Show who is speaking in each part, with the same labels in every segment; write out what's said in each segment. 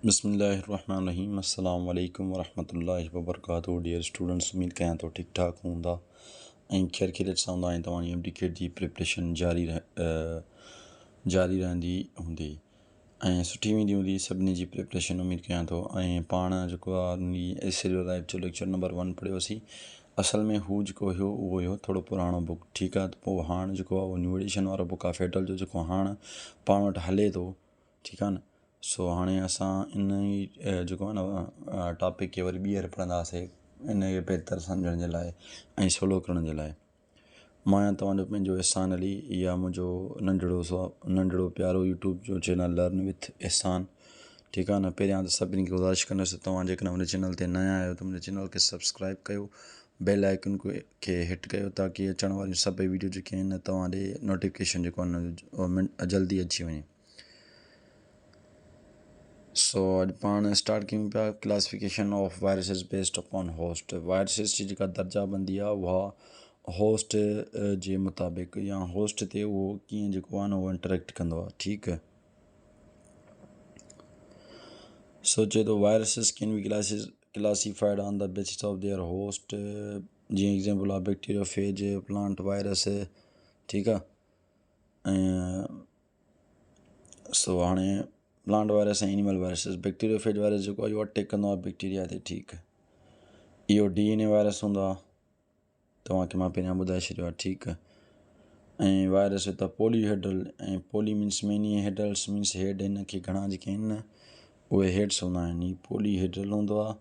Speaker 1: बिस्मिल्लाहिर्रहमानिर्रहीम अस्सलाम वालेकुम वरहमतुल्लाहि वबरकातुहू। डियर स्टूडेंट्स, उम्मीद कयां तो ठीक ठाक हूंदा ऐं खैर खैरियत सां हूंदा ऐं तव्हांजी एमडीकेट जी प्रिपरेशन जारी रहंदी हूंदी ऐं सुठी वेंदी हूंदी सभिनी जी प्रिपरेशन। उम्मीद कयां थो ऐं पाण जेको आहे एसिड लाइफ जो लेक्चर नंबर 1 पढ़ियोसीं। असल में हू जेको हुयो उहो हुयो थोरो पुराणो बुक, ठीकु आहे। त पोइ हाणे जेको आहे उहो न्यू एडिशन वारो बुक आहे फेडरल जो, जेको हाणे पाण वटि हले थो, ठीकु आहे न। सो हाणे असां इन ई जेको आहे न टॉपिक खे वरी ॿीहर पढ़ंदासीं, इन खे बहितर सम्झण जे लाइ ऐं सवलो करण जे लाइ। मां आहियां तव्हांजो पंहिंजो एहसान अली। इहा मुंहिंजो नंढिड़ो प्यारो यूट्यूब जो चैनल लर्न विथ एहसान, ठीकु आहे न। पहिरियां त सभिनी खे गुज़ारिश कंदुसि, तव्हां जेकॾहिं मुंहिंजे चैनल ते नया आहियो त मुंहिंजे चैनल खे सब्सक्राइब कयो, बेल आइकन खे हिट कयो, ताकी अचण वारियूं सभई वीडियो जेके आहिनि तव्हां ॾे नोटिफिकेशन जेको आहे जल्दी अची वञे। सो अॼु पाण स्टार्ट कयूं पिया classification of viruses based upon host. Viruses जी जेका दर्जाबंदी आहे उहा होस्ट जे मुताबिक़ या होस्ट ते उहो कीअं जेको आहे न उहो इंटरेक्ट कंदो आहे, ठीकु आहे। सोचे थो viruses can be classified on the basis of their host. जीअं एग्जाम्पल आहे बैक्टीरियोफेज, प्लांट वायरस, ठीकु आहे। ऐं सो हाणे प्लांट वायरस ऐं एनिमल वायरसिस। बैक्टीरियोफेज वायरस जेको आहे इहो अटैक कंदो आहे बैक्टीरिया ते, ठीकु आहे। इहो DNA वायरस हूंदो आहे, तव्हांखे मां पहिरियां ॿुधाए छॾियो आहे, ठीकु आहे। ऐं वायरस त पॉलीहेड्रल, ऐं पॉली मीन्स मेनी, हेड्रल्स मीन्स हेड। हिन खे घणा जेके आहिनि न उहे हेड्स हूंदा आहिनि। हीउ पॉलीहेड्रल हूंदो आहे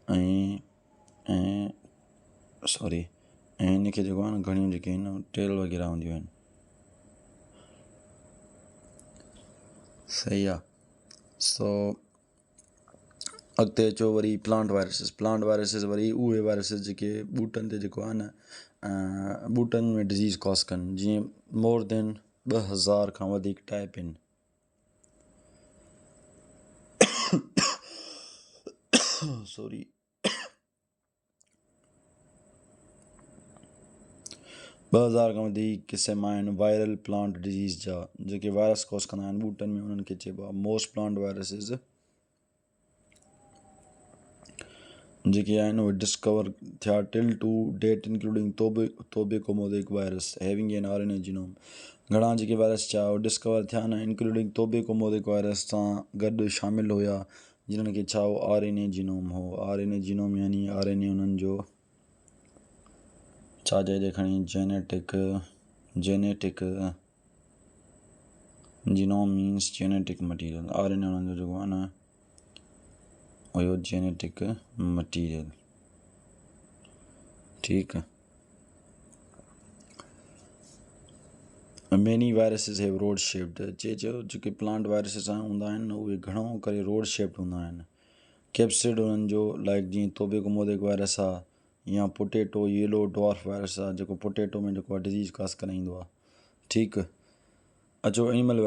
Speaker 1: ऐं हिन खे जेको आहे न घणियूं जेके आहिनि टेल वग़ैरह हूंदियूं आहिनि, सही आहे। सो अॻिते अचो वरी प्लांट वायरसिस वरी उहे वायरसिस जेके ॿूटनि ते जेको आहे न ॿूटनि में डिज़ीज़ कॉस कनि। जीअं मोर देन 2000 खां वधीक टाइप आहिनि। सॉरी 2000 खां वधीक क़िस्म आहिनि वायरल प्लांट डिज़ीज़ जा, जेके वायरस कॉस कंदा आहिनि ॿूटनि में, उन्हनि खे चइबो आहे मोस्ट प्लांट वायरसिस जेके आहिनि उहे डिस्कवर थिया till to date, including tobacco mosaic virus having an RNA genome. घणा जेके वायरस थिया उहे डिस्कवर थिया न इंक्लूडिंग तोबेकोमोदिक वायरस सां गॾु शामिलु हुया, जिन्हनि खे छा हो RNA जीनोम हो। RNA जीनोम यानी RNA उन्हनि जो छा चइजे खणी genetic genome means genetic material. RNA उन्हनि जो जेको आहे न हुयो जेनेटिक मटीरियल, ठीकु आहे। Many viruses have rod shaped. चयो जेके प्लांट वायरसिस हूंदा आहिनि न उहे घणो करे रोड शेप्ड हूंदा आहिनि। कैप्सिड उन्हनि जो लाइक जीअं तोबेकोमोदिक वायरस आहे या पोटेटो येलो डॉर्फ वायरस आहे, जेको पोटेटो में जेको आहे डिज़ीज़ कास कराईंदो आहे, ठीकु। अचो एनिमल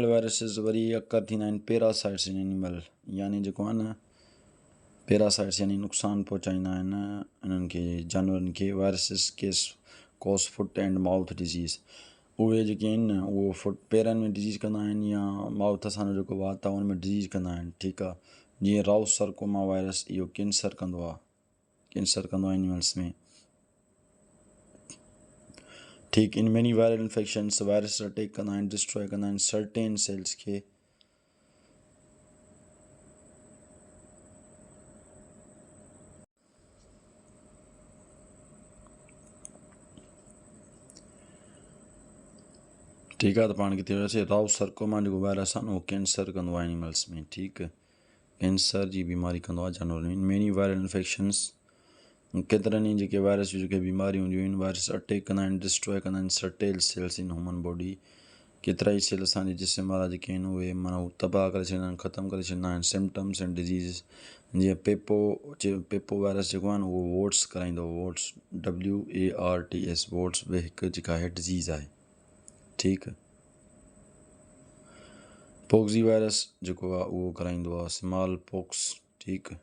Speaker 1: वायरसिस वरी अकर थींदा आहिनि पैरासाइट्स इन एनिमल, यानी जेको आहे न पैरासाइट्स यानी नुक़सानु पहुचाईंदा आहिनि इन्हनि खे, जानवरनि खे। Viruses case cause foot and mouth disease. उहे जेके आहिनि न उहो पेरनि में डिज़ीज़ कंदा आहिनि या माउथ सां जेको वात आहे उन में डिज़ीज़ कंदा आहिनि, ठीकु आहे। जीअं राउस सर्कोमा वायरस, इहो कैंसर कंदो आहे एनिमल्स में, ठीकु। In many viral infections virus attack कंदा आहिनि, डिस्ट्रॉय कंदा आहिनि सर्टेन सेल्स खे। ठीकु आहे। त पाण किथे वियासीं, राउस सर्कोमा जेको वायरस आहे न उहो कैंसर कंदो आहे एनिमल्स में, ठीकु। कैंसर जी बीमारी कंदो आहे जानवरनि में। मेनी वायरल इन्फेक्शन्स, केतिरनि ई जेके वायरस जूं जेके बीमारियूं हूंदियूं आहिनि, वायरस अटैक कंदा आहिनि, डिस्ट्रॉय कंदा आहिनि सर्टेल सेल्स इन ह्यूमन बॉडी। केतिरा ई सेल असांजे जिस्म वारा जेके आहिनि उहे माना तबाह करे छॾींदा आहिनि, ख़तमु करे छॾींदा आहिनि। सिम्टम्स एंड डिज़ीज़, जीअं पेपो वायरस जेको आहे न उहो वोट्स कराईंदो, वोट्स WARTS, वोट्स बि हिकु जेका आहे डिज़ीज़ आहे, ठीकु। पोक्सी वायरस जेको आहे उहो कराईंदो आहे स्मॉल पॉक्स, ठीकु।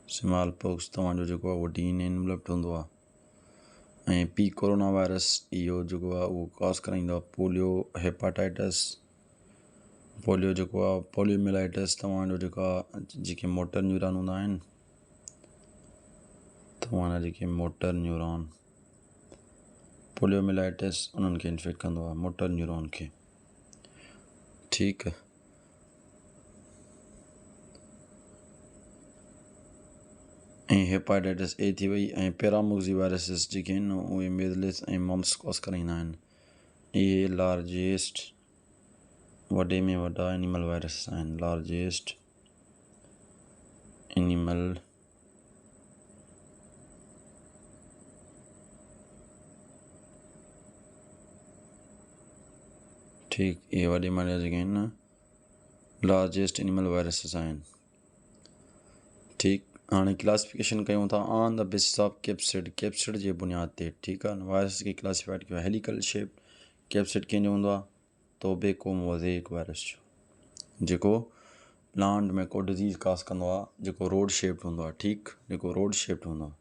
Speaker 1: स्मॉल पॉक्स तव्हांजो जेको आहे उहो DNA इन्वॉल्वड हूंदो आहे। ऐं कोरोना वायरस इहो जेको आहे उहो कॉस कराईंदो आहे पोलियो, हेपाटाइटिस, पोलियो जेको आहे पोलियोमिलाइटिस तव्हांजो जेके मोटर न्यूरॉन हूंदा आहिनि, तव्हांजा जेके मोटर न्यूरॉन, पोलियोमिलाइटिस उन्हनि खे इन्फेक्ट कंदो आहे, मोटर न्यूरॉन खे। ठीकु। ऐं हेपाटाइटिस ए थी वई। ऐं पैरामोक्सी वायरसिस जेके आहिनि उहे मेज़लिस ऐं मम्स कॉस कराईंदा आहिनि। इहे लार्जेस्ट वॾे में वॾा एनिमल वायरस आहिनि। लार्जेस्ट एनिमल ठीकु, इहे वॾे में वॾा जेके आहिनि न लार्जेस्ट एनिमल वायरसिस आहिनि। ठीकु। हाणे क्लासिफिकेशन कयूं था on the basis of capsid, capsid जे बुनियाद ते। ठीकु आहे। वायरस खे क्लासिफाइड कयो हेलिकल शेप। कैप्सिड कंहिंजो हूंदो आहे? टोबैको मोज़ेक वायरस जो, जेको प्लांट में को डिज़ीज़ कास कंदो आहे, जेको रोड शेप्ड हूंदो आहे। ठीकु, जेको रोड शेप्ड हूंदो आहे।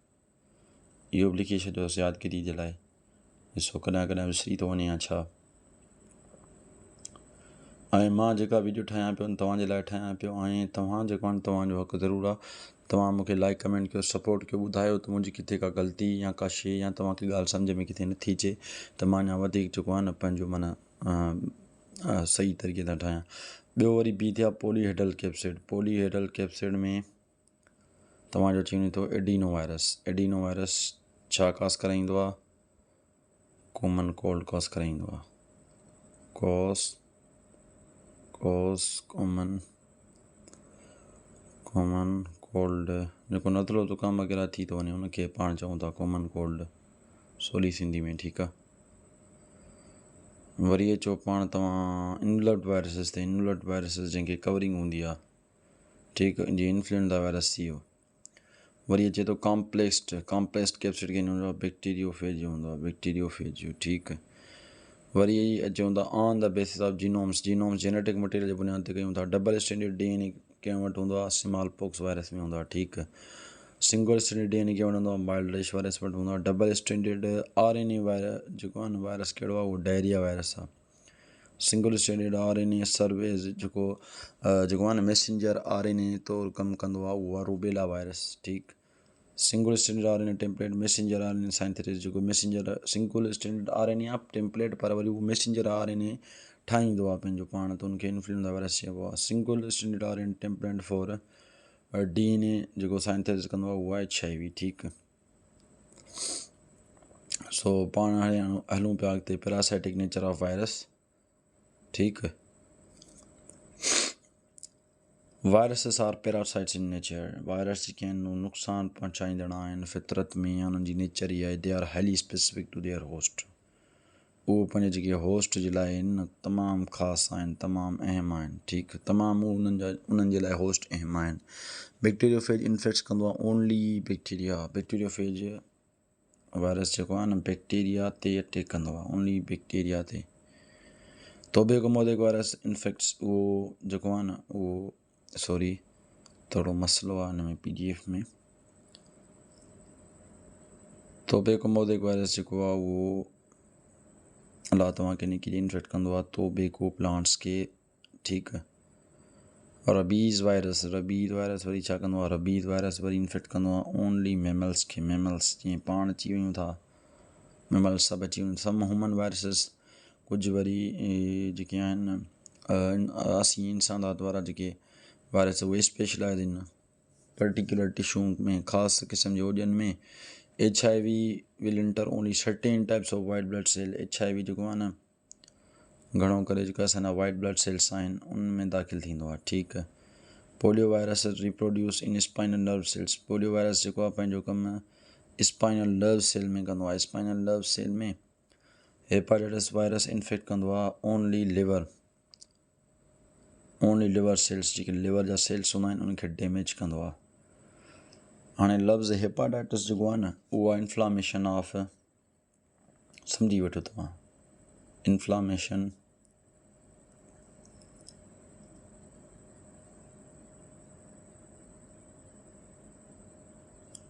Speaker 1: इहो बि लिखी छॾियोसि यादगिरी जे लाइ, ॾिसो कॾहिं कॾहिं विसरी थो वञे या छा। ऐं मां जेका वीडियो ठाहियां पियो तव्हांजे लाइ ठाहियां पियो, ऐं तव्हां जेको आहे तव्हांजो हक़ु ज़रूरु आहे। तव्हां मूंखे लाइक कमेंट कयो, सपोर्ट कयो, ॿुधायो त मुंहिंजी किथे का ग़लती या का शइ या तव्हांखे ॻाल्हि सम्झ में किथे नथी अचे त मां अञा वधीक जेको आहे न पंहिंजो माना सही तरीक़े सां ठाहियां। ॿियो वरी बी थिया पॉलीहेड्रल कैप्सिड। पॉलीहेड्रल कैप्सिड में तव्हांजो अची वञे थो एडिनो वायरस। एडिनो वायरस छा कास कराईंदो आहे? कॉमन कोल्ड कास कराईंदो आहे। कॉमन कोल्ड, जेको नज़लो ज़ुकाम वग़ैरह थी थो वञे उनखे पाण चऊं था कॉमन कोल्ड, सवली सिंधी में। ठीकु आहे। वरी अचो पाण तव्हां इनवलप्ड वायरसिस ते। इनवलप्ड वायरसिस जंहिंखे कवरिंग हूंदी आहे। ठीकु, जीअं इन्फ्लुएंजा वायरस थी वियो। वरी अचे थो कॉम्प्लेक्स्ड कैप्सिड खे हूंदो आहे बैक्टीरियोफेज हूंदो आहे, बैक्टीरियोफेज। ठीकु। वरी अचूं था on the basis of genomes. Genomes genetic material जे बुनियाद ते कयूं था। डबल स्टैंडर्ड DNA कंहिं वटि हूंदो आहे? स्मॉल पॉक्स वायरस में हूंदो आहे। ठीकु। सिंगल स्टैंडर्ड DNA कंहिं वटि हूंदो आहे? माइल्ड रैश वायरस वटि हूंदो आहे। डबल स्टैंडर्ड RNA वायरस जेको आहे न वायरस कहिड़ो आहे? उहो डायरिया वायरस आहे। सिंगल स्टैंडर्ड RNA सर्वेज जेको आहे न मैसेंजर RNA तौरु कमु कंदो आहे, उहो आहे रूबेला वायरस। ठीकु। Single standard RNA template, messenger RNA synthesis, जेको मैसेंजर सिंगल स्टैंडर्ड RNA आहे टेम्पलेट, पर वरी उहो मैसेंजर RNA ठाहींदो आहे पंहिंजो पाण, त उनखे इन्फ्लुएंजा वायरस चइबो आहे। Single standard RNA template for DNA जेको साइंथेसिस कंदो आहे उहो आहे HIV। ठीकु। सो पाण हाणे हलूं पिया अॻिते। Parasitic nature of virus. ठीकु। Viruses are parasites in nature. Virus जेके आहिनि नुक़सानु पहुचाईंदड़ आहिनि फितरत में, उन्हनि जी नेचर इहा आहे। They are highly specific two their host. उहो पंहिंजे जेके होस्ट जे लाइ आहिनि न तमामु ख़ासि आहिनि, तमामु अहम आहिनि। ठीकु। तमामु उन्हनि जे लाइ होस्ट अहम आहिनि। बैक्टीरियोफेज इन्फेक्ट कंदो आहे ओनली बैक्टीरिया। बैक्टीरियोफेज वायरस जेको आहे न बैक्टीरिया ते अटैक कंदो आहे, ओनली बैक्टीरिया ते। टोबैको मोज़ेक वायरस इन्फेक्ट्स उहो जेको आहे न उहो थोरो मसइलो आहे हिन में PDF में। टोबैको मोज़ेक वायरस जेको आहे उहो अलाह तव्हांखे निकिरी इन्फेक्ट कंदो आहे टोबैको प्लांट्स खे। ठीकु। रबीज़ वायरस वरी छा कंदो आहे? रबीज़ वायरस वरी इन्फेक्ट कंदो आहे ओनली मैमल्स खे। मैमल्स जीअं पाण अची वियूं था, मैमल्स सभु अची वियूं। सम ह्यूमन वायरसिस, कुझु वरी जेके आहिनि असीं इंसानात वारा जेके वायरस उहे स्पेशलाइज़ आहिनि पर्टिकुलर टिशू में, ख़ासि क़िस्म जे ओॼनि में। HIV will enter only certain types of white blood cell. HIV जेको आहे न घणो करे जेका असांजा वाइट ब्लड सेल्स आहिनि उनमें दाख़िल थींदो आहे। ठीकु। पोलियो वायरस रिप्रोड्यूस इन spinal nerve cells. Polio virus जेको आहे पंहिंजो कमु स्पाइनल नर्व सेल में कंदो आहे। स्पाइनल नर्व सेल में हेपाटाइटिस वायरस इन्फेक्ट कंदो आहे ओनली लिवर सेल्स, जेके लिवर जा सेल्स हूंदा आहिनि उनखे डैमेज कंदो आहे। हाणे लफ़्ज़ हेपाटाइटिस जेको आहे न उहो आहे इन्फ्लामेशन ऑफ, सम्झी वठो तव्हां, इन्फ्लामेशन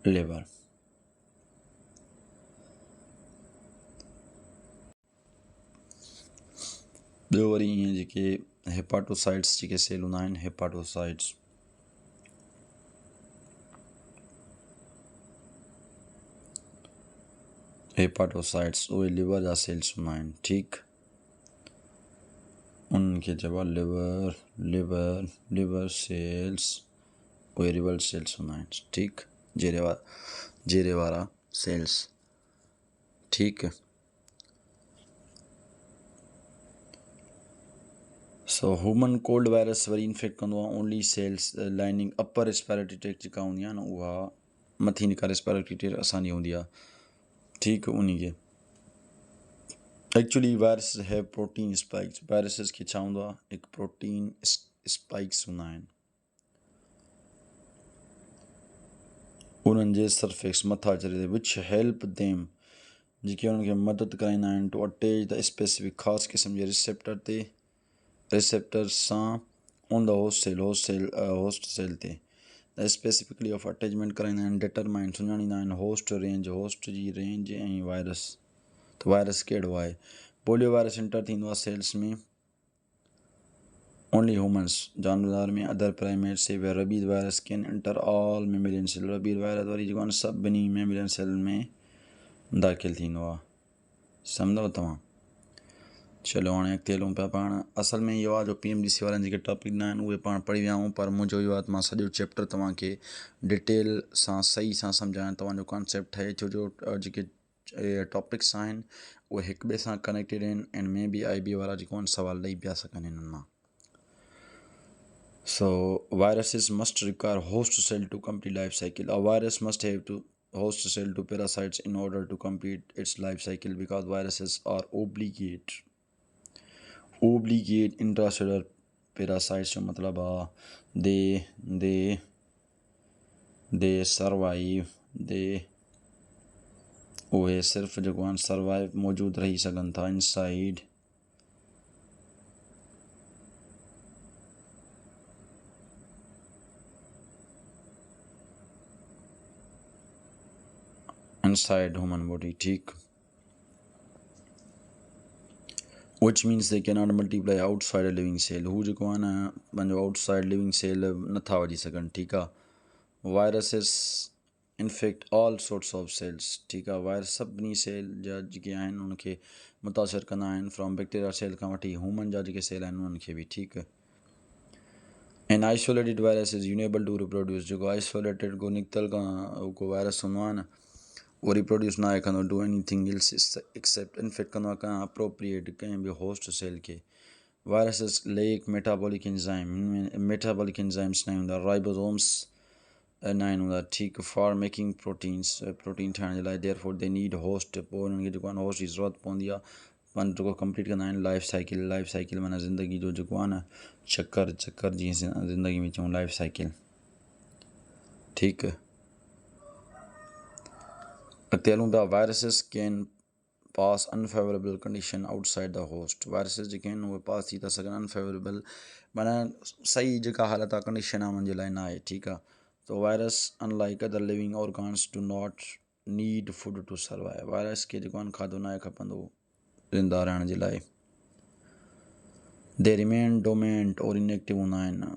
Speaker 1: लिवर। ॿियो वरी ईअं जेके हेपाटोसाइट्स जेके सेल हूंदा आहिनि, हेपाटोसाइट्स उहे लिवर जा सेल्स हूंदा आहिनि। ठीकु, उन्हनि खे चइबो आहे लिवर सेल्स, उहे रिवल सेल्स हूंदा आहिनि। ठीकु, जीरे वारा सेल्स। ठीकु, सो ह्यूमन कोल्ड वायरस वरी इन्फेक्ट कंदो आहे only cells lining upper respiratory tract जेका हूंदी आहे न, उहा मथी निका रेस्पिरेटरी ट्रैक्ट असांजी हूंदी आहे। ठीकु, उन खे actually virus have protein spikes. Viruses खे छा हूंदो आहे, हिकु प्रोटीन स्पाइक्स हूंदा आहिनि, उन्हनि जे सरफेस मथां चढ़े विच हेल्प देम, जेके उन्हनि खे मदद कराईंदा आहिनि टू अटैच द स्पेसिफिक ख़ासि क़िस्म जे रिसेप्टर सां ऑन द होस्ट सेल ते स्पेसिफिकली ऑफ अटैचमेंट कराईंदा आहिनि। डिटरमाइन सुञाणींदा आहिनि होस्ट जी रेंज ऐं वायरस, त वायरस कहिड़ो आहे। पोलियो वायरस इंटर थींदो आहे सेल्स में ओनली ह्यूमन्स, जानवर में अदर प्राइमेट्स से rabies virus can enter all mammalian cell. Rabies virus वरी जेको आहे सभिनी मेमेलियन सेल में दाख़िल थींदो आहे। सम्झो तव्हां। चलो हाणे अॻिते हलूं पिया पाण। असल में इहो आहे जो PMDC वारनि जेके टॉपिक न आहिनि उहे पाण पढ़ी विया आहियूं, पर मुंहिंजो इहो आहे त मां सॼो चैप्टर तव्हांखे डिटेल सां सही सां सम्झायां, तव्हांजो कॉन्सेप्ट ठहे, छो जो जेके टॉपिक्स आहिनि उहे हिक ॿिए सां कनेक्टेड आहिनि एंड में बि IB वारा जेको आहिनि सवाल ॾेई पिया सघनि हिननि मां। So viruses must require host cell to complete life cycle. A virus must have to host cell to parasites in order to complete its life cycle because viruses are obligate intracellular parasites जो मतलब आहे they survive, उहे सिर्फ़ जेको आहिनि survive मौजूदु रही सघनि था इनसाइड human body। ठीक, which means they cannot multiply outside a living cell। हू जेको आहे न पंहिंजो आउटसाइड लिविंग सेल नथा वधी सघनि। ठीकु आहे, viruses infect all sorts of cells. ठीकु आहे, वायरस सभिनी सेल जा जेके आहिनि उनखे मुतासिर कंदा आहिनि, फ्रॉम बैक्टीरिया सेल खां वठी ह्यूमन जा जेके सेल आहिनि उन्हनि खे बि। ठीकु, an isolated virus is unable to reproduce. जेको आइसोलेटेड को निकितल खां को वायरस हूंदो आहे न, उहो रिप्रोड्यूस न आहे कंदो, do anything else except infect कंदो आहे कंहिं अप्रोप्रिएट कंहिं बि होस्ट सेल खे। वायरसिस लेक मेटाबॉलिक एंजाइम्स न हूंदा, राइबोसोम्स न आहिनि हूंदा। ठीकु, फॉर मेकिंग प्रोटीन ठाहिण जे लाइ, देयरफॉर दे नीड होस्ट। पोइ उन्हनि खे जेको आहे होस्ट जी ज़रूरत पवंदी आहे, पाण जेको कंप्लीट कंदा आहिनि लाइफ साइकिल माना ज़िंदगी जो जेको आहे न चक्कर जीअं ज़िंदगी में चऊं लाइफ साइकिल। ठीकु, अॻिते हलूं पिया। Viruses can pass unfavourable condition outside the host. Viruses जेके आहिनि उहे पास थी था सघनि अनफेवरेबल माना सही जेका हालत आहे कंडीशन आहे उन्हनि जे लाइ न आहे। ठीकु आहे, तो virus unlike other living organs do not need food to survive. Virus खे जेको आहे खाधो न आहे खपंदो ज़िंदा रहण जे लाइ। दे रिमेन डोमेंट और इनएक्टिव हूंदा आहिनि,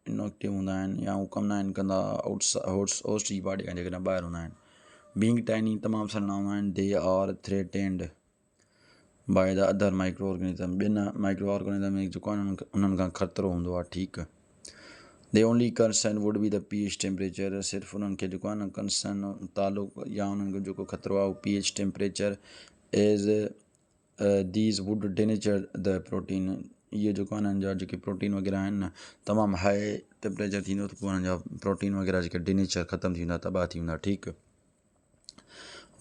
Speaker 1: इनएक्टिव हूंदा आहिनि या हू कमु न आहिनि कंदा होस्ट जी बॉडी खां जेकॾहिं ॿाहिरि हूंदा आहिनि। बीइंग टाइनी तमामु सन्हा हूंदा आहिनि, they are threatened by the other micro organism. ॿिनि माइक्रो ऑर्गेनिज़म जेको आहे उन्हनि खां ख़तरो हूंदो आहे। ठीकु, they only concern would be the pH temperature. सिर्फ़ु उन्हनि खे जेको आहे न कंसर्न तालुक़ु या उन्हनि जो जेको ख़तरो आहे उहो pH temperature as these would denature the protein. इहे जेको आहे न जा जेके प्रोटीन वग़ैरह आहिनि न तमामु हाई टेम्परेचर थींदो त पोइ उन्हनि जा प्रोटीन वग़ैरह जेके डेनेचर ख़तमु थी वेंदा, तबाह थी वेंदा। ठीकु,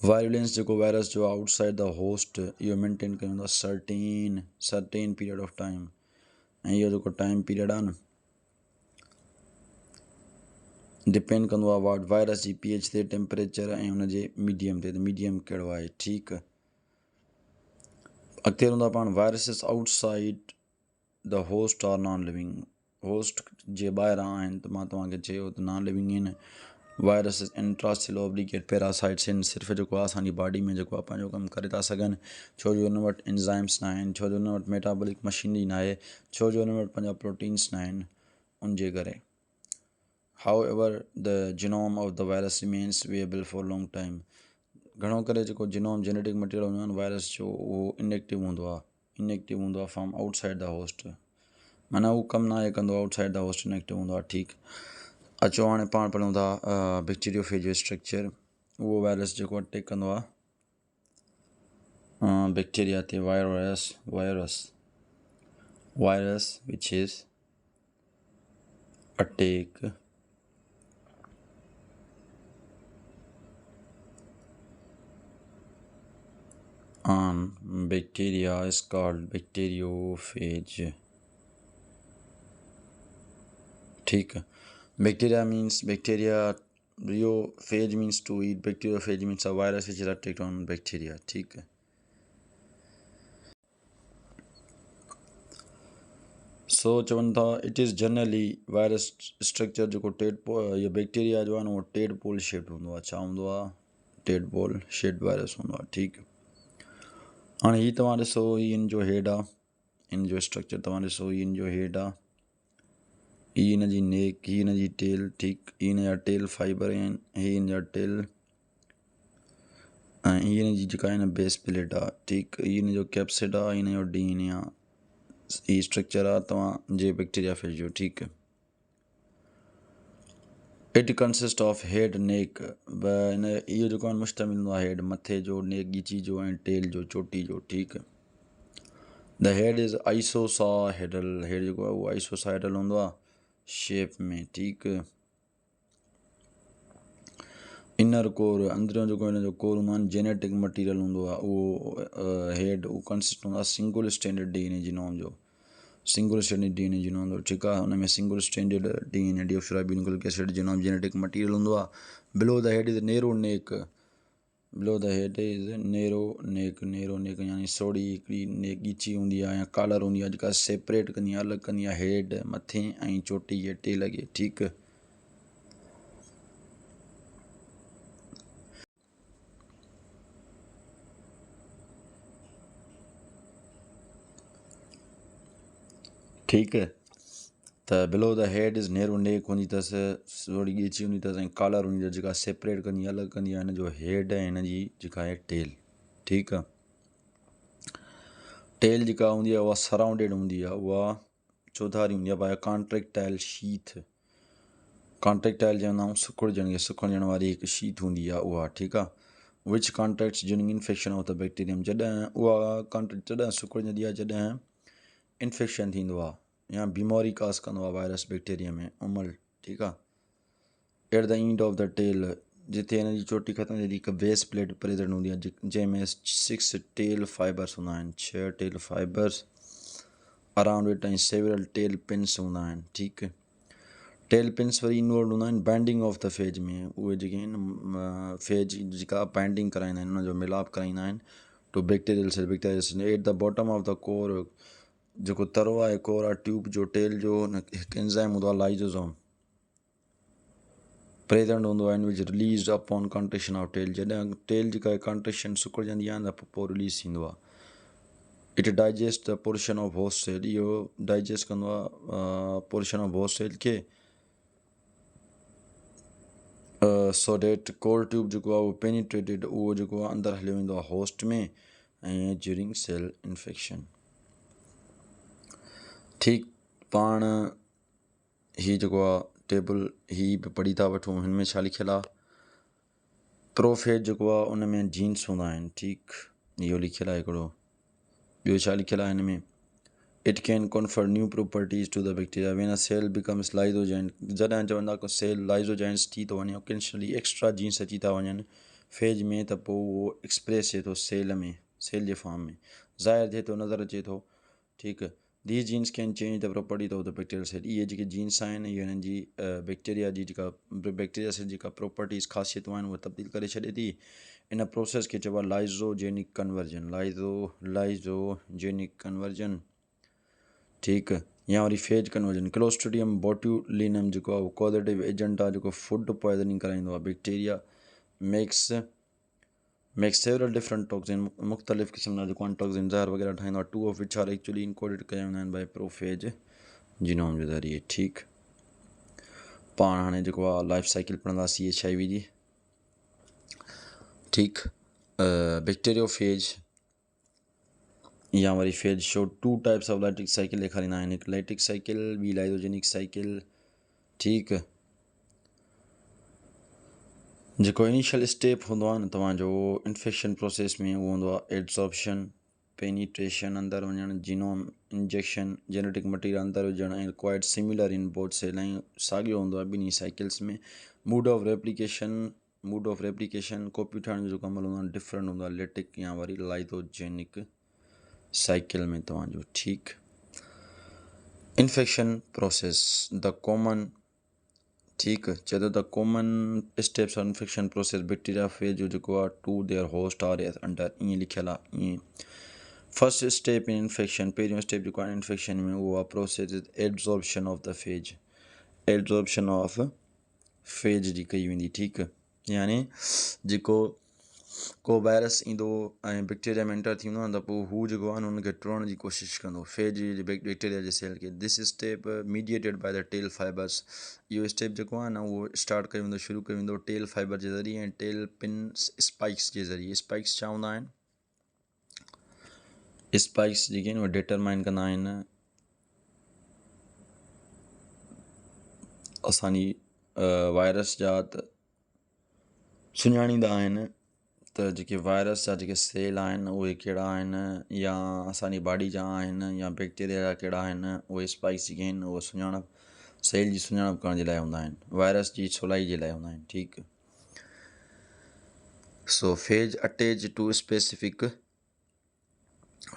Speaker 1: वायरुलेंस जेको वायरस जो आउटसाइड द होस्ट इहो मेंटेन कंदो आहे सर्टेन पीरियड ऑफ टाइम, ऐं इहो जेको टाइम पीरियड आहे न डिपेंड कंदो आहे वायरस जी pH ते, टेम्परेचर ऐं हुनजे मीडियम ते, त मीडियम कहिड़ो आहे। ठीकु, अॻिते हलंदा पाण। Viruses outside the host are non living. Host जे ॿाहिरां आहिनि त मां तव्हांखे चयो त नॉन लिविंग आहिनि, वायरस इंट्रासेलुलर ऑब्लिगेट पैरासाइट्स आहिनि सिर्फ़ु जेको आहे असांजी बॉडी में जेको आहे पंहिंजो कमु करे था सघनि, छो जो हुन वटि एंजाइम्स न आहिनि, छो जो हुन वटि मेटाबॉलिक मशीनरी न आहे, छो जो हुन वटि पंहिंजा प्रोटीन्स न आहिनि, उन जे करे। However, the genome of the virus remains viable for long time. घणो करे जेको जिनोम जेनेटिक मटीरियल हूंदो आहे न वायरस जो, उहो इनएक्टिव हूंदो आहे फ्रॉम आउटसाइड द होस्ट, माना उहो कमु न आहे कंदो, आउटसाइड द होस्ट इनएक्टिव हूंदो आहे। ठीकु, अचो हाणे पाण पढ़ूं था बैक्टीरियोफेज जो स्ट्रक्चर। उहो वायरस जेको अटैक कंदो आहे बैक्टीरिया ते, virus which is attack on bacteria is called bacteriophage. ठीक है, bacteria means bacteriophage means to eat, bacteriophage means a virus which is attacked on bacteria. ठीक है, सो चवनि था it is generally virus structure जेको या बैक्टीरिया जो आहे न उहो टेडपोल शेप्ड हूंदो आहे। छा हूंदो आहे? टेडपोल शेप्ड वायरस हूंदो आहे। ठीकु, हाणे हीअ तव्हां ॾिसो, हीअ इन जो हेड आहे, इन जो स्ट्रक्चर तव्हां ॾिसो, हीअ इन जो हेड आहे, हीअ हिन जी नेक, हीअ हिन जी टेल। ठीकु, हीअ हिन जा टेल फाइबर आहिनि, हीअ हिन जा टेल, ऐं हीअ हिन जी जेका आहे न बेस प्लेट आहे। ठीकु, हीअ हिन जो कैप्सिड आहे, हिन जो DNA आहे, हीअ स्ट्रक्चर आहे तव्हांजे बैक्टीरियाफेज जो। ठीकु, इट कंसिस्ट ऑफ हेड, नेक, हिन इहो जेको आहे मुश्तमिल हूंदो आहे हेड मथे जो, नेक ॻीची जो, ऐं टेल जो, चोटी जो। ठीकु, द हेड इज़ आइसोसाहेड्रल, हेड जेको आहे उहो आइसोसाहेड्रल हूंदो आहे शेप में। ठीकु, इनर कोर, अंदरियों जेको हिन जो कोर हूंदो आहे जेनेटिक मटीरियल हूंदो आहे, उहो हेड उहो कंसिस्ट हूंदो आहे सिंगल स्टैंडर्ड DNA जीनोम जो, सिंगल स्टैंडर्ड DNA जीनोम जो। ठीकु आहे, हुन में single standard DNA deoxyribonucleic acid genome genetic material हूंदो आहे। Below the head is narrow neck, below the head is narrow neck यानी सोड़ी हिकिड़ी नेक ॻीची हूंदी आहे या कॉलर हूंदी आहे जेका सेपरेट कंदी आहे, अलॻि कंदी आहे हेड मथे ऐं चोटी खे, टेल खे। ठीकु, ठीकु, त बिलो द हेड इज़ नैरो नेक हूंदी अथसि, थोरी ॻीची हूंदी अथसि, ऐं कॉलर हूंदी अथसि जेका सेपरेट कंदी आहे, अलॻि कंदी आहे हिन जो हेड ऐं हिन जी जेका आहे टेल। ठीकु आहे, टेल जेका हूंदी आहे उहा सराउंडेड हूंदी आहे, उहा चौधारी हूंदी आहे बाय कॉन्ट्रेक्टाइल शीथ, कॉन्ट्रेक्टाइल चवंदा आहियूं सुखड़जण वारी हिकु शीथ हूंदी आहे उहा। ठीकु आहे, which contracts during infection of the bacterium, जॾहिं उहा कॉन्ट्रेक्ट जॾहिं सुखड़जंदी आहे, जॾहिं इन्फेक्शन थींदो आहे या बीमारी कास कंदो आहे वायरस बैक्टीरिया में उमल। ठीकु आहे, at the end of the tail, जिते हिन जी चोटी ख़तमु थिए थी, हिकु बेस प्लेट प्रेज़ेंट हूंदी आहे जंहिंमें 6 टेल फाइबर्स हूंदा आहिनि, 6 टेल फाइबर्स अराउंड इट, ऐं सेवरल टेल पिन्स हूंदा आहिनि। ठीकु, टेल पिन्स वरी इन्वॉल्व हूंदा आहिनि बाइंडिंग ऑफ द फेज में, उहे जेके आहिनि फेज जेका बाइंडिंग कराईंदा आहिनि, उनजो मिलाप कराईंदा आहिनि to bacterial cell. At the bottom of the core, जेको तरो आहे कोर आहे ट्यूब जो, टेल जो, हिकु एंजाइम हूंदो आहे लाइजोसोम प्रेज़ेंट हूंदो आहे, in which release upon contraction of tail, जॾहिं टेल जेका कॉन्ट्रेक्शन सुखड़जंदी आहे न त पोइ रिलीज़ थींदो आहे। It digest the portion of host cell, इहो डाइजेस्ट कंदो आहे पोर्शन ऑफ होस्ट सेल खे, सो डेट कोर ट्यूब जेको आहे उहो पेनिट्रेटेड, उहो जेको आहे अंदरि हलियो वेंदो आहे होस्ट में, ऐं ज्यूरिंग सेल इन्फेक्शन। ठीकु, पाण हीअ जेको आहे टेबल हीअ बि पढ़ी था वठूं, हिन में छा लिखियलु आहे? प्रोफेज जेको आहे उन में जीन्स हूंदा आहिनि। ठीकु, इहो लिखियलु आहे हिकिड़ो। ॿियो छा लिखियलु आहे हिन में? It can confer new properties to the bacteria when a cell becomes lysogenic, जॾहिं चवंदा को सेल लाइजोजाइंट्स थी थो वञे, ओकेशनली एक्स्ट्रा जीन्स अची था वञनि फेज में, त पोइ उहो एक्सप्रेस थिए थो सेल में, सेल जे फॉर्म में ज़ाहिर थिए थो, नज़र अचे थो। ठीकु, these genes can change the property of the bacterial cell, इहे जेके जीन्स आहिनि इहे हिननि जी बैक्टीरिया जी जेका बैक्टीरिया सेल जेका प्रॉपर्टीज़ ख़ासियतूं आहिनि उहे तब्दील करे छॾे थी। इन प्रोसेस खे चइबो आहे लाइज़ोजेनिक कन्वर्जन, लाइज़ोजेनिक कन्वर्जन। ठीकु, या वरी फेज कन्वर्जन। क्लोस्ट्रीडियम बोट्यूलिनम जेको आहे उहो कॉजेटिव एजेंट आहे जेको फूड पॉइज़निंग कराईंदो आहे। Bacteria makes several different toxin, मुख़्तलिफ़ क़िस्म जा जेको टॉक्सिन ज़हर वग़ैरह ठाहींदो आहे। 2 of which are actually encoded कया वेंदा आहिनि बाय प्रोफेज जीनोम जे ज़रिए। ठीकु, पाण हाणे जेको आहे लाइफ साइकिल पढ़ंदासीं HIV जी। ठीकु, बैक्टीरियोफेज या वरी phase show 2 types of lytic cycle ॾेखारींदा आहिनि, हिकु लाइटिक साइकिल, ॿी लाइजोजेनिक साइकिल। ठीकु, जेको इनिशियल स्टेप हूंदो आहे न तव्हांजो इन्फेक्शन प्रोसेस में, उहो हूंदो आहे एड्सॉर्प्शन, पेनिट्रेशन, अंदरि वञणु, जीनोम इंजेक्शन, जेनेटिक मटीरियल अंदरि विझणु, ऐं quite similar in both cell, ऐं साॻियो हूंदो आहे ॿिन्ही साइकिल्स में। मूड ऑफ रेप्लिकेशन कॉपी ठाहिण जो जेको अमल हूंदो आहे डिफरेंट हूंदो आहे लेटिक या वरी लाइजोजेनिक साइकिल में तव्हांजो। ठीकु, इन्फेक्शन प्रोसेस द कॉमन। ठीकु, चए थो the common steps of infection process bacteria phage जो जेको आहे to their host are under, ईअं लिखियलु आहे ईअं। फर्स्ट स्टेप इन इन्फेक्शन, पहिरियों स्टेप जेको आहे इन्फेक्शन में उहो आहे process is adsorption of the phage. Adsorption of phage जी कई वेंदी। ठीकु, यानी जेको को वायरस ईंदो ऐं बैक्टीरिया में एंटर थींदो आहे न त पोइ हू जेको आहे न हुनखे टुरण जी कोशिशि कंदो फेज बैक्टीरिया जे सेल खे। This step mediated by the tail fibres. इहो स्टेप जेको आहे न उहो स्टार्ट कयो वेंदो, शुरू कयो वेंदो टेल फाइबर जे ज़रिए ऐं टेल पिन स्पाइक्स जे ज़रिए। स्पाइक्स छा हूंदा आहिनि? स्पाइक्स जेके आहिनि उहे डिटरमाइन कंदा आहिनि असांजी वायरस जा, त सुञाणींदा आहिनि त जेके वायरस जा जेके सेल आहिनि उहे कहिड़ा आहिनि, या असांजी बॉडी जा आहिनि या बैक्टीरिया जा कहिड़ा आहिनि। उहे स्पाइक्स जेके आहिनि उहे सुञाणप, सेल जी सुञाणप करण जे लाइ हूंदा आहिनि, वायरस जी सवलाई जे लाइ हूंदा आहिनि। ठीकु, so phage attach to specific,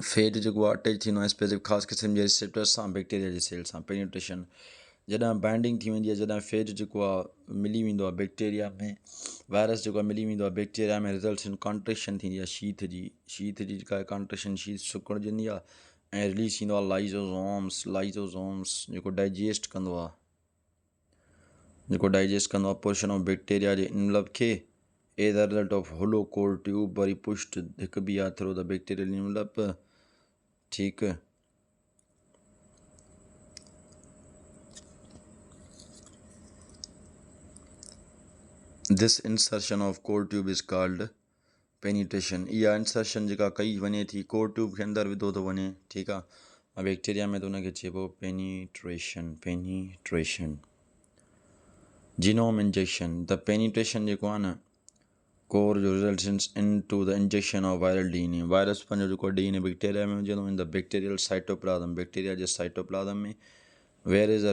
Speaker 1: phage जेको आहे अटैच थींदो आहे स्पेसिफिक ख़ासि क़िस्म जे रिसेप्टर्स सां, बैक्टीरिया जे सेल सां। पेनिट्रेशन, जॾहिं बाइंडिंग थी वेंदी आहे, जॾहिं फेज जेको आहे मिली वेंदो आहे बैक्टीरिया में, वायरस जेको आहे मिली वेंदो आहे बैक्टीरिया में, रिज़ल्ट्स इन कॉन्ट्रेक्शन थींदी आहे शीथ जी जेका आहे कॉन्ट्रेक्शन, शीथ सुकिड़जंदी आहे ऐं रिलीज़ थींदो आहे लाइज़ोसोम्स जेको डाइजेस्ट कंदो आहे पोर्शन ऑफ बैक्टीरिया जे इनवलप खे as a result of hollow core tube, वरी पुश्ड हिकु बि आहे थ्रू द बैक्टीरियल इनवलप। ठीकु, this insertion of core tube is called penetration. इहा इंसर्शन जेका कई वञे थी कोर ट्यूब खे अंदरि विधो थो वञे। ठीकु आहे, बैक्टीरिया में त हुनखे चइबो penetration. Genome injection, the penetration जेको आहे न कोर जो results in to the injection of viral DNA। Virus पंहिंजो जेको DNA बैक्टीरिया में विझंदो in the bacterial cytoplasm, bacteria जे साइटोप्लाज़म में। वेयर इज़ अ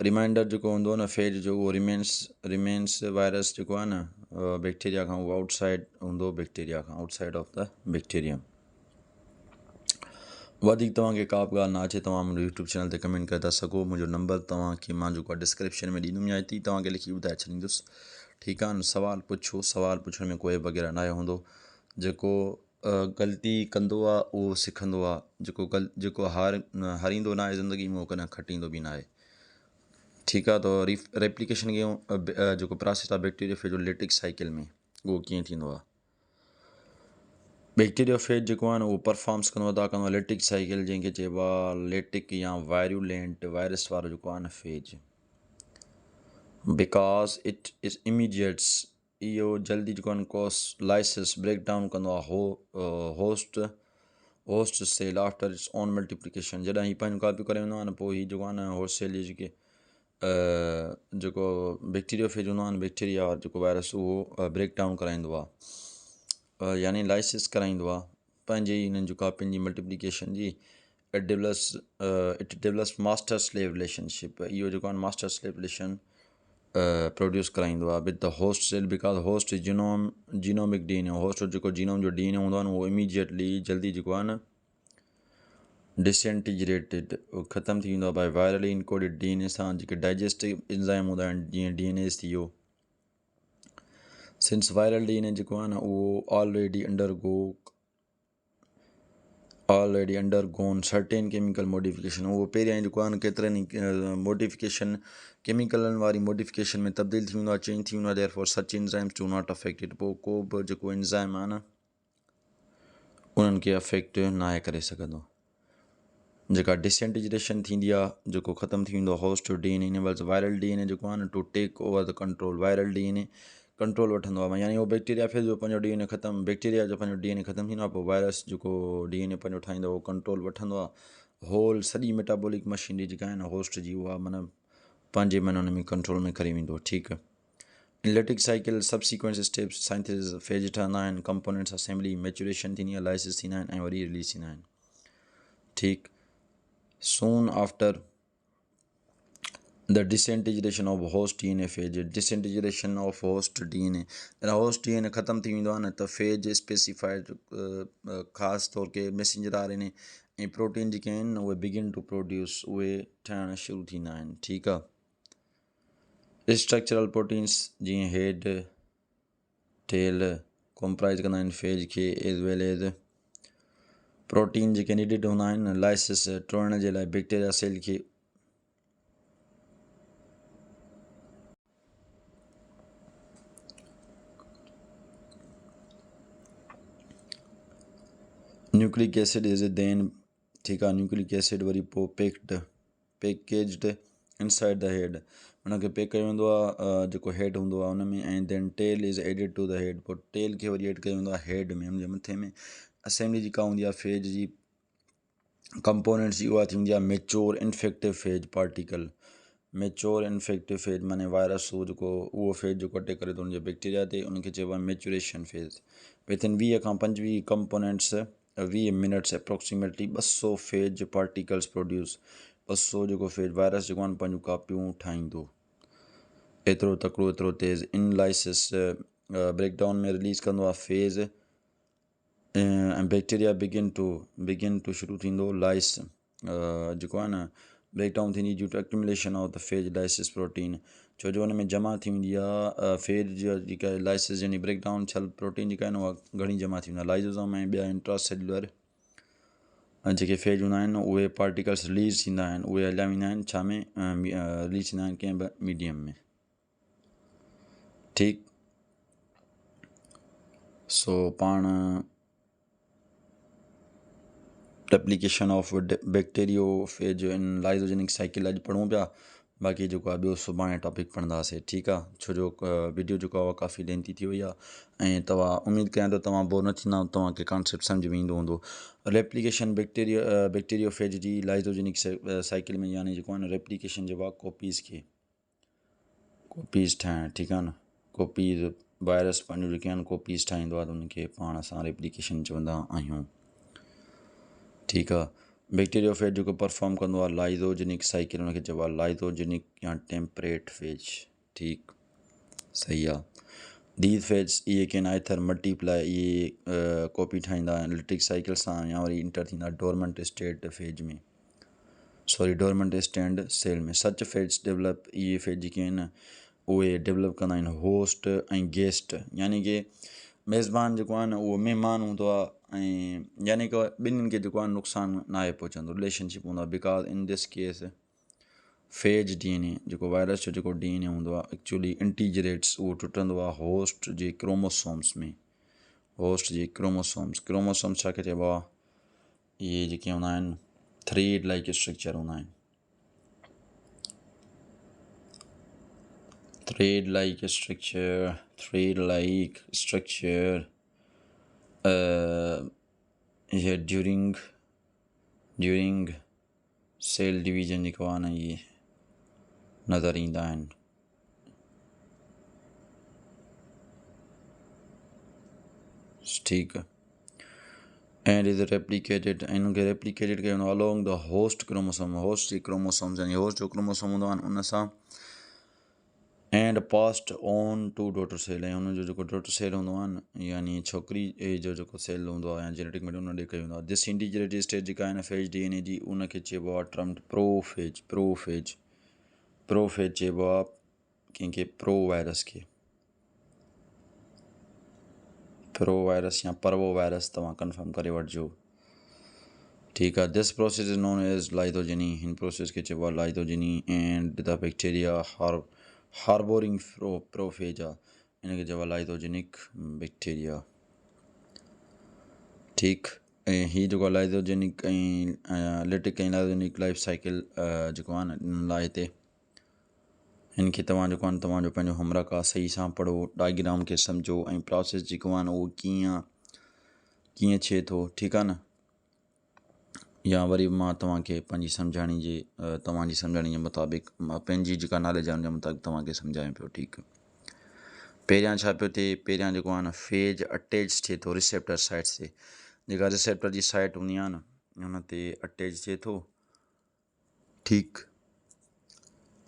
Speaker 1: रिमाइंडर जेको हूंदो न फेज जो, उहो रिमेन्स वायरस जेको आहे न बैक्टीरिया खां, उहो आउटसाइड हूंदो बैक्टीरिया खां, आउटसाइड ऑफ द बैक्टीरियम। वधीक तव्हांखे का बि ॻाल्हि न अचे, तव्हां मुंहिंजो यूट्यूब चैनल ते कमेंट करे था सघो। मुंहिंजो नंबर तव्हांखे मां जेको आहे डिस्क्रिप्शन में ॾींदुमि, या हिते तव्हांखे लिखी ॿुधाए छॾींदुसि। ठीकु आहे न, सवाल पुछो, सवाल पुछण में कोई वग़ैरह न हूंदो। जेको ग़लती कंदो आहे उहो सिखंदो आहे, जेको हारींदो न आहे ज़िंदगी में, उहो कॾहिं खटींदो बि न आहे। ठीकु आहे, त रेप्लिकेशन खे जेको प्रोसेस आहे बैक्टीरियोफेज जो लेटिक साइकिल में, उहो कीअं थींदो आहे? बैक्टीरियोफेज जेको आहे न उहो परफॉर्म्स कंदो, अदा कंदो आहे लेटिक साइकिल, जंहिंखे चइबो आहे लेटिक या वायरुलेंट वायरस वारो जेको आहे न फेज। बिकॉज इट इज़ इमीडिएट्स, इहो जल्दी जेको आहे न लाइसिस ब्रेक डाउन कंदो आहे host cell after its own multiplication. जॾहिं हीअ पंहिंजो कॉपी करे वेंदो आहे न, पोइ हीअ जेको आहे न होस्ट सेल जी जेको बैक्टीरियोफेज हूंदो आहे न, बैक्टीरिया जेको वायरस, उहो ब्रेक डाउन कराईंदो आहे, यानी लाइसिस कराईंदो आहे पंहिंजे ई हिननि जी कॉपियुनि जी मल्टीप्लिकेशन जी। It develops master slave relationship. इहो जेको आहे मास्टर स्लेव रिलेशन प्रोड्यूस कराईंदो आहे with the host cell, because host is genomic DNA। Host जेको जीनोम जो DNA हूंदो आहे न, उहो इमीडिएटली जल्दी जेको आहे न डिसइंटीग्रेटेड, ख़तमु थी वेंदो आहे बाय वायरली इनकोडेड DNA सां, जेके डाइजेस्टिव एंजाइम हूंदा आहिनि, जीअं DNase थी वियो। सिंस वायरल DNA जेको आहे न उहो already undergo already undergone certain chemical modification, उहो पहिरियां जेको आहे न केतिरनि ई मॉडिफिकेशन केमिकलनि वारी मॉडिफिकेशन में तब्दील थी वेंदो आहे, चेंज थी वेंदो आहे, देयरफॉर सच enzymes do not affect it. पोइ को बि जेको एंजाइम आहे न उन्हनि खे अफेक्ट न आहे करे सघंदो। जेका डिसइंटीग्रेशन थींदी आहे, जेको ख़तमु थी वेंदो आहे host DNA enables viral DNA जेको आहे न to take over the control. Viral DNA control वठंदो आहे, यानी उहो बैक्टीरिया फिर जो पंहिंजो DNA ख़तमु, बैक्टीरिया जो पंहिंजो DNA ख़तमु थींदो आहे, पोइ वायरस जेको DNA पंहिंजो ठाहींदो आहे उहो कंट्रोल वठंदो आहे। होल सॼी मेटाबॉलिक मशीनरी जेका आहे न होस्ट जी, उहा माना पंहिंजे मन हुन में कंट्रोल में खणी वेंदो। ठीकु आहे। Electric cycle subsequence steps synthesis phase ठहंदा आहिनि, कंपोनेंट्स असेंबली मैचुरेशन थींदी आहे, लाइसिस थींदा आहिनि ऐं वरी रिलीज़ थींदा आहिनि। ठीकु। Soon after the disintegration of host DNA phase, disintegration of host DNA, host DNA ख़तमु थी वेंदो आहे न त फेज स्पेसिफाइड ख़ासि तौर ते मैसेंजर RNA ऐं प्रोटीन जेके आहिनि न उहे बिगिन टू प्रोड्यूस, उहे ठहणु शुरू थींदा आहिनि। ठीकु आहे। स्ट्रक्चरल प्रोटीन्स जीअं हेड टेल कॉम्प्राइज़ कंदा आहिनि फेज खे, एज़ वेल एज़ प्रोटीन जेके नीडिड हूंदा आहिनि न लाइसिस टोड़ण जे लाइ बैक्टीरिया सेल खे। न्यूक्लिक एसिड इज़ देन, ठीकु आहे, न्यूक्लिक एसिड वरी पोइ पैकेज्ड इनसाइड द हेड, हुनखे पैक कयो वेंदो आहे जेको हेड हूंदो आहे हुन में, ऐं then tail is added to the head, पोइ टेल खे वरी एड कयो वेंदो आहे हेड में, हुनजे मथे में। असेंबली जेका हूंदी आहे फेज जी कंपोनेंट्स जी, उहा थींदी आहे mature infective phase particle. Mature infective phase माने वायरस हो जेको, उहो फेज जेको अटैक करे थो हुनजे बैक्टीरिया ते, उनखे चइबो आहे मैच्योरेशन फेज। विथिन 20 खां 25 components 20 minutes approximately 200 phase particles produce, 200 जेको फेज वायरस जेको आहे पंहिंजूं कापियूं ठाहींदो। एतिरो तकिड़ो एतिरो तेज़। इन लाइसिस ब्रेकडाउन में रिलीज़ कंदो आहे फेज, ऐं बैक्टीरिया बिगिन टू शुरू थींदो लाइस जेको आहे न ब्रेकडाउन थींदी due to accumulation of the phage lysis protein, छो जो हुन में जमा थी वेंदी आहे फेज जेका लाइसिस यानी ब्रेकडाउन थियल प्रोटीन जेका आहे न उहा घणी जमा थी वेंदी आहे। लाइजोसोम ऐं ॿिया इंट्रासेल्युलर जेके फेज हूंदा आहिनि उहे पार्टिकल्स रिलीज़ थींदा आहिनि, उहे हलिया वेंदा आहिनि छा में, रिलीज़ थींदा आहिनि कंहिं बि मीडियम में। ठीकु। सो पाण रेप्लिकेशन ऑफ बैक्टीरियोफेज इन लाइजोजेनिक साइकिल अॼु पढ़ूं पिया, बाक़ी जेको आहे ॿियो सुभाणे टॉपिक पढ़ंदासीं। ठीकु आहे, छो जो वीडियो जेको आहे उहा काफ़ी लेंथी थी वई आहे ऐं तव्हां उमेद कयां थो तव्हां बोर न थींदा, तव्हांखे कॉन्सेप्ट सम्झ में ईंदो हूंदो। रेप्लिकेशन बैक्टीरियोफेज जी लाइजोजेनिक साइकिल में, यानी जेको आहे न रेप्लिकेशन जेको आहे कॉपीज़ ठाहिणु। ठीकु आहे न, कॉपीज़ वायरस पंहिंजो जेके आहिनि कॉपीज़ ठाहींदो आहे त उनखे पाण असां रेप्लिकेशन चवंदा आहियूं। ठीकु आहे। बैक्टीरियोफेज जेको परफॉर्म कंदो आहे लाइजोजेनिक साइकिल, हुनखे चइबो आहे लाइजोजेनिक या टेम्परेट फेज। ठीकु, सही आहे। दीज फेज इहे केन आइथर मल्टीप्लाई, इहे कॉपी ठाहींदा आहिनि इलेक्ट्रिक साइकिल सां, या वरी इंटर थींदा डोरमेंट स्टेट फेज में, डोरमेंट स्टैंड सेल में। सच फेज डेवलप, इहे फेज जेके आहिनि उहे डेवलप कंदा आहिनि होस्ट ऐं गेस्ट, यानी कि मेज़बान जेको आहे न उहो महिमान हूंदो आहे, ऐं यानी कि ॿिन्हिनि खे जेको आहे नुक़सानु न आहे पहुचंदो, रिलेशनशिप हूंदो आहे। Because in this case phase DNA जेको वायरस जो जेको DNA हूंदो आहे एक्चुअली इंटीजरेट्स, उहो टुटंदो आहे होस्ट जे क्रोमोसोम्स में। होस्ट जे क्रोमोसोम्स छा खे चइबो आहे, इहे जेके हूंदा आहिनि थ्रेड लाइक स्ट्रक्चर हूंदा आहिनि, thread like structure here during cell division जेको आहे न इहे नज़र ईंदा आहिनि। ठीकु, एंड इज़ रेप्लिकेटेड, ऐं हिनखे रेप्लिकेटेड कयो वेंदो आहे along the host chromosome, host जी क्रोमोसोम्स यानी होस्ट जो क्रोमोसोम हूंदो आहे उन सां, and passed on to daughter cell, ऐं हुनजो जेको डॉटर सेल हूंदो आहे न, यानी छोकिरी जो जेको सेल हूंदो आहे या जेनेटिक मटेरियल उन ॾे कयो वेंदो आहे। दिस इंटीजरेटेड स्टेज जेका आहे न फेज DNA जी, उनखे चइबो आहे टर्म्ड प्रोफेज चइबो आहे कंहिंखे प्रो वायरस खे, प्रो वायरस या पर्वो वायरस तव्हां कंफर्म करे वठिजो। ठीकु आहे. This process is known as lysogeny. हिन प्रोसेस खे चइबो आहे lysogeny. And the bacteria harbouring prophage आहे, हिनखे चइबो आहे लाइथोजेनिक बैक्टीरिया. ठीकु. ऐं हीअ जेको आहे लाइथोजेनिक ऐं लिटिक ऐं लाइथोजेनिक लाइफ साइकिल जेको आहे न लाइ हिते हिन खे तव्हां जेको आहे न तव्हांजो पंहिंजो होमवर्क आहे, सही सां पढ़ो, डायग्राम खे सम्झो ऐं प्रोसेस जेको आहे न उहो कीअं थिए थो. ठीकु आहे न. या वरी मां तव्हांखे पंहिंजी सम्झाइणी जे मुताबिक़ मां पंहिंजी जेका नॉलेज आहे उन जे मुताबिक़ तव्हांखे सम्झायां पियो. ठीकु. पहिरियां छा पियो थिए, पहिरियां जेको आहे न फेज अटैच थिए थो रिसेप्टर साइट्स ते. जेका रिसेप्टर जी साइट हूंदी आहे न हुन ते अटैच थिए थो. ठीकु.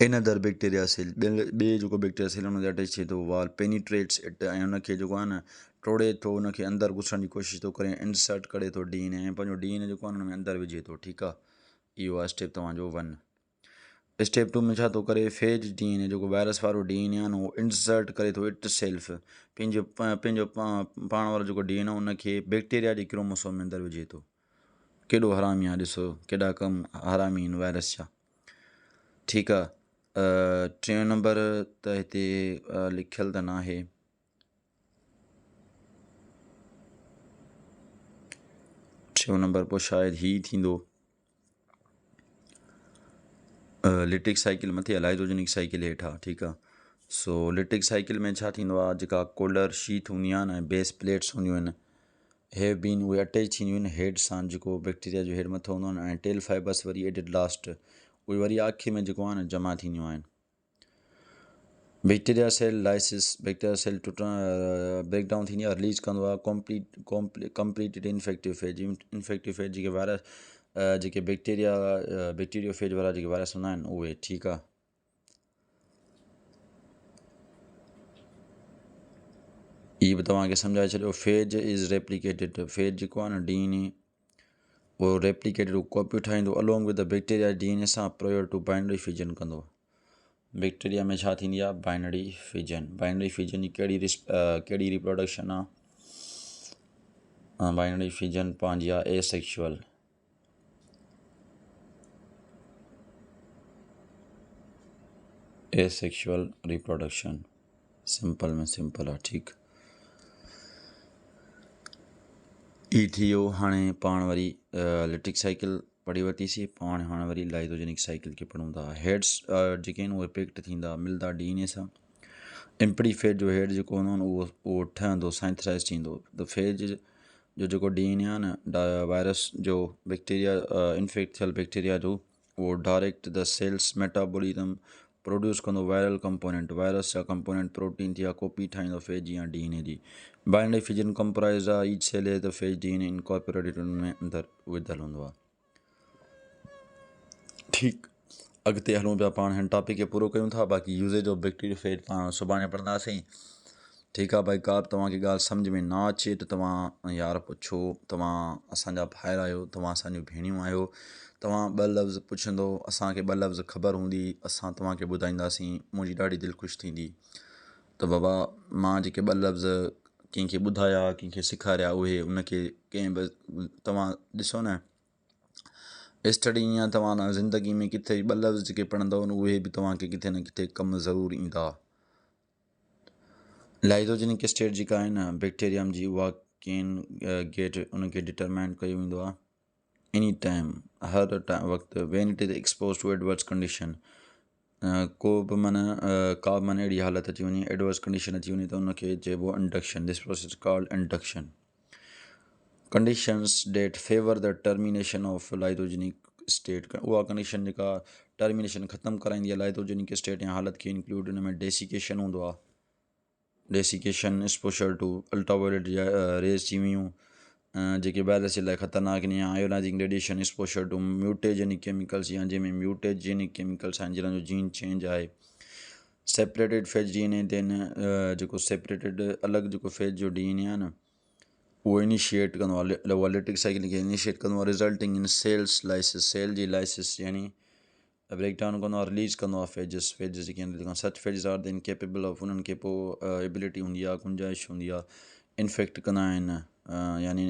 Speaker 1: इन दर बैक्टीरिया सेल ॿिए जेको बैक्टीरिया सेल हुन ते अटैच थिए थो. वाल पेनिट्रेट्स इट ऐं हुनखे जेको आहे न टोड़े थो, हुनखे अंदरि घुसण जी कोशिशि थो करे, इंसर्ट करे थो DNA ऐं पंहिंजो DNA जेको आहे न हुन में अंदरि विझे थो. ठीकु आहे. इहो आहे स्टेप तव्हांजो 1. स्टेप 2 में छा थो करे, फेज DNA जेको वायरस वारो DNA आहे न उहो इंसर्ट करे थो इट सेल्फ, पंहिंजो पाण वारो जेको DNA आहे उनखे बैक्टीरिया जे क्रोमोसोम में अंदरि विझे थो. केॾो हरामी आहे, ॾिसो केॾा कम हरामी आहिनि वायरस जा. ठीकु आहे. 3 नंबर त हिते लिखियलु त न आहे. 3 नंबर पोइ शायदि ही थींदो लिटिक साइकिल मथे आहे, लाइथोजेनिक साइकिल हेठि आहे. ठीकु आहे. सो लिटिक साइकिल में छा थींदो आहे, जेका कोलर शीथ हूंदी आहे न, बेस प्लेट्स हूंदियूं आहिनि, हैव बीन उहे अटैच थींदियूं आहिनि हेड सां, जेको बैक्टीरिया जो हेड मथो हूंदो आहे न, ऐं टेल फाइबर्स वरी एडिड लास्ट, उहे वरी आख़िरि में जेको आहे न जमा थींदियूं आहिनि. Bacteria cell lysis, bacteria cell breakdown थींदी आहे, रिलीज़ कंदो आहे completed infective phage. Infective phage जेके वायरस जेके बैक्टीरियो फेज वारा जेके वायरस हूंदा आहिनि उहे. ठीकु आहे. इहा बि तव्हांखे सम्झाए छॾियो. Phase is replicated. फेज जेको आहे न DNA उहो रेप्लिकेटेड, उहो कॉपियूं ठाहींदो along with the bacteria DNA सां प्रायर टू बाइनरी फिजन कंदो. बैक्टीरिया में छा थींदी आहे, बाइनरी फिजन. बाइनरी फिजन जी कहिड़ी रिप्रोडक्शन आहे, बाइनरी फिजन पंहिंजी आहे एसेक्शुअल. एसेक्शुअल रिप्रोडक्शन सिंपल में सिंपल आहे. ठीकु. ई थी वियो. हाणे पाण वरी लिटिक साइकिल पढ़ी वरितीसीं. पाण हाणे वरी लाइथोजेनिक साइकिल खे पढ़ूं था. हेड्स जेके आहिनि उहे पैक्ट थींदा, मिलंदा DNA सां. एम्प्टी फेज जो हेड जेको हूंदो न उहो ठहंदो, साइंथराइज़ थींदो. द फेज जो जेको DNA आहे न वायरस जो बैक्टीरिया इन्फेक्ट थियल बैक्टीरिया जो, उहो direct the cell's metabolism produce कंदो वायरल कंपोनेंट. वायरस जा कंपोनेंट प्रोटीन थी, कॉपी ठाहींदो फेज या DNA जी. बाइनरी फिजन कंप्राइज आहे each cell as the phage DNA incorporated, उन में अंदरि विधल हूंदो आहे. ठीकु. अॻिते हलूं पिया. पाण हिन टॉपिक खे पूरो कयूं था. बाक़ी यूज़ेज ऑफ बैक्टीरियो फेज पाण सुभाणे पढ़ंदासीं. ठीकु आहे भाई. का बि तव्हांखे ॻाल्हि सम्झ में न अचे त तव्हां यार पुछो. तव्हां असांजा भाइर आहियो, तव्हां असांजूं भेणियूं आहियो. तव्हां 2 लफ़्ज़ पुछंदो, असांखे 2 लफ़्ज़ ख़बर हूंदी, असां तव्हांखे ॿुधाईंदासीं. मुंहिंजी ॾाढी दिलि ख़ुशि थींदी त बाबा मां जेके 2 लफ़्ज़ कंहिंखे ॿुधाया, कंहिंखे सेखारिया, उहे उनखे कंहिं बि तव्हां ॾिसो न स्टडी ईअं तव्हां न ज़िंदगी में किथे 2 लफ़्ज़ जेके पढ़ंदव न उहे बि तव्हांखे किथे न किथे कमु ज़रूरु ईंदा. लाइथोजेनिक स्टेट जेका आहे न बैक्टीरियम जी, उहा कैन गेट उनखे डिटरमाइन कयो वेंदो आहे एनी टाइम, हर वक़्तु, when it is expose to adverse condition. को बि माना का बि माना अहिड़ी हालति अची वञे, एडवर्स कंडीशन अची वञे त उनखे चइबो induction. This process called induction. Conditions that favour the termination of lysogenic state. उहा कंडीशन जेका टर्मिनेशन ख़तमु कराईंदी आहे लाइथोजेनिक स्टेट या हालति खे इंक्लूड. हुन में डेसिकेशन हूंदो आहे. Desiccation exposure to ultraviolet rays थी वियूं जेके वायरस जे लाइ ख़तरनाक आहिनि, या ionizing radiation exposure to mutagenic chemicals, या जंहिंमें म्यूटेजेनिक केमिकल्स आहिनि जिन्हनि जो जीन चेंज आहे. सेपरेटेड फेज DNA ते जेको सेपरेटेड अलॻि जेको फेज जो DNA आहे न उहो इनिशिएट कंदो आहे, लिटिक साइकिल खे इनिशिएट कंदो आहे, resulting in cells lysis. Cell जी लाइसिस यानी ब्रेकडाउन कंदो आहे, रिलीज़ कंदो आहे फेजिस जेके आहिनि. Such phages are the incapable of, उन्हनि खे पोइ एबिलिटी हूंदी आहे, गुंजाइश हूंदी आहे, इन्फेक्ट कंदा आहिनि, यानी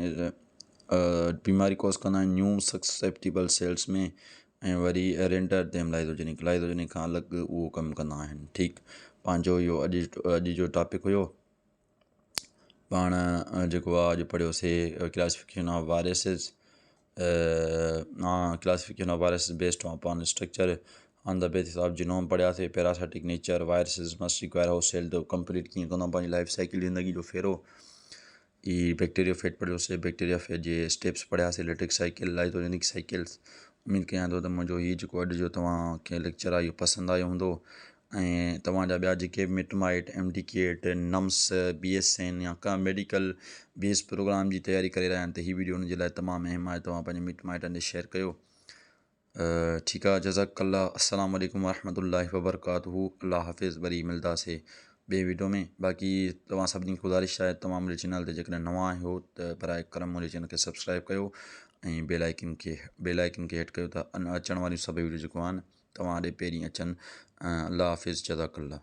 Speaker 1: बीमारी कॉज़ कंदा आहिनि न्यू ससेप्टिबल सेल्स में ऐं वरी रेंडर देम लाइजोजेनिक खां अलॻि उहो कमु कंदा आहिनि। ठीकु, पंहिंजो इहो अॼु जो टॉपिक हुयो। पाण जेको आहे अॼु पढ़ियोसीं classification of viruses, classification of viruses based upon structure on the basis of genome पढ़ियासीं, parasitic nature, viruses must require house cell to complete कीअं कंदा पंहिंजी लाइफ साइकिल ज़िंदगी जो फेरो। ई बैक्टीरियोफेज पढ़ियोसीं, बैक्टीरियोफेज जे स्टेप्स पढ़ियासीं, लिटिक साइकिल, लाइजोजेनिक साइकिल्स। उमेदु कयां थो त मुंहिंजो हीउ जेको अॼु जो तव्हांखे लेक्चर आहे इहो पसंदि आयो हूंदो ऐं तव्हांजा ॿिया जेके मिटमाइट MD-CAT नम्स BSN या का मेडिकल बेस प्रोग्राम जी तयारी करे रहिया आहिनि त हीअ वीडियो उनजे लाइ तमामु अहम आहे। तव्हां पंहिंजे मिटमाइटनि खे शेयर कयो। ठीकु आहे, जज़ाकल्ला, अस्सलामु अलैकुम वरहमतुल्लाहि वबरकातुहू। अल्लाह हाफ़िज़, वरी मिलंदासीं ॿिए वीडियो में। बाक़ी तव्हां सभिनी खे गुज़ारिश आहे, तव्हां मुंहिंजे चैनल ते जेकॾहिं नवां आहियो त बराए करम मुंहिंजे चैनल खे सब्सक्राइब कयो ऐं बेल आइकन खे हेठि कयो त अचण वारियूं सभु वीडियो जेको आहिनि तव्हां ॾे पहिरीं अचनि। अल्लाह हाफ़िज़, जज़ाकल्ला।